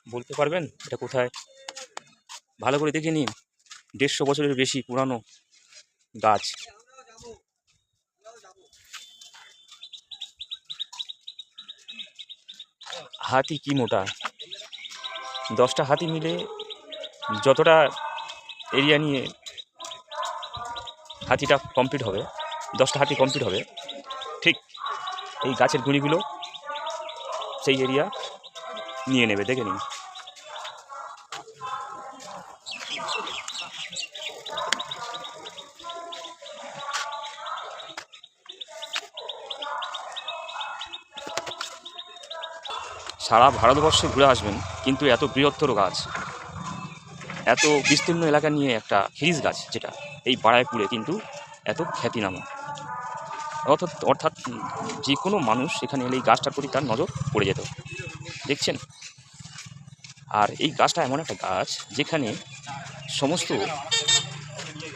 বলতে পারবেন এটা কোথায়? ভালো করে দেখে নিন, 150 বছরের বেশি পুরানো গাছ। হাতি কি মোটা, 10টা হাতি মিলে যতটা এরিয়া নিয়ে হাতিটা কমপ্লিট হবে, 10টা হাতি কমপ্লিট হবে, ঠিক এই গাছের গুঁড়িগুলো সেই এরিয়া নিয়ে নেবে, দেখে নিন। সারা ভারতবর্ষে ঘুরে আসবেন, কিন্তু এত বৃহত্তর গাছ, এত বিস্তীর্ণ এলাকা নিয়ে একটা খিরিস গাছ, যেটা এই বারাইপুরে কিন্তু এত খ্যাতিনামা। অর্থাৎ যে কোনো মানুষ এখানে এলে এই গাছটার প্রতি তার নজর পড়ে যেত, দেখছেন। আর এই গাছটা এমন একটা গাছ যেখানে সমস্ত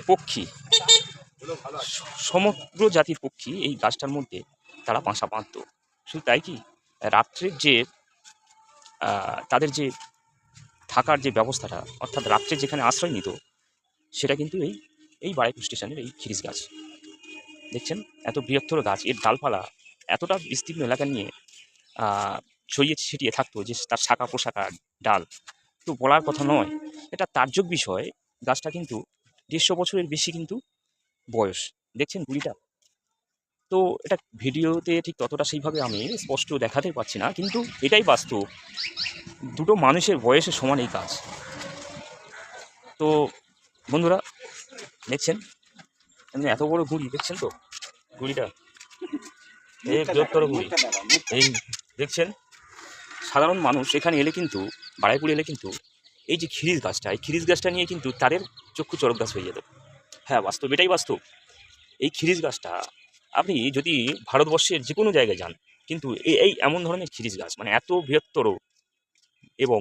পক্ষী, সমগ্র জাতির পক্ষী এই গাছটার মধ্যে তারা বাসা বাঁধত। শুধু তাই কি, রাত্রের যে তাদের যে থাকার যে ব্যবস্থাটা, অর্থাৎ রাত্রে যেখানে আশ্রয় নিত, সেটা কিন্তু এই বারাইপুর স্টেশনের এই খিরিস গাছ, দেখছেন। এত বৃহত্তর গাছ, এর ডালপালা এতটা বিস্তীর্ণ এলাকা নিয়ে ছড়িয়ে ছিটিয়ে থাকতো যে তার শাখা পোশাখা ডাল তো বলার কথা নয়। এটা তাজ্জব বিষয়, গাছটা কিন্তু 150 বছরের বেশি কিন্তু বয়স, দেখছেন গুড়িটা। তো এটা ভিডিওতে ঠিক ততটা সেইভাবে আমি স্পষ্ট দেখাতে পারছি না, কিন্তু এটাই বাস্তব, দুটো মানুষের বয়সের সমান এই গাছ। তো বন্ধুরা, দেখছেন এমনি এত বড় গুড়ি, দেখছেন তো গুড়িটা, এই বৃহত্তর গুড়ি, এই দেখছেন। সাধারণ মানুষ এখানে এলে কিন্তু, বারাইপুরে এলে কিন্তু এই যে খিরিস গাছটা, এই খিরিস গাছটা নিয়ে কিন্তু তাদের চক্ষু চড়ক গাছ হয়ে যেত। হ্যাঁ, বাস্তব, এটাই বাস্তব। এই খিরিস গাছটা আপনি যদি ভারতবর্ষের যে কোনো জায়গায় যান, কিন্তু এই এমন ধরনের খিরিস গাছ, মানে এত বৃহত্তর এবং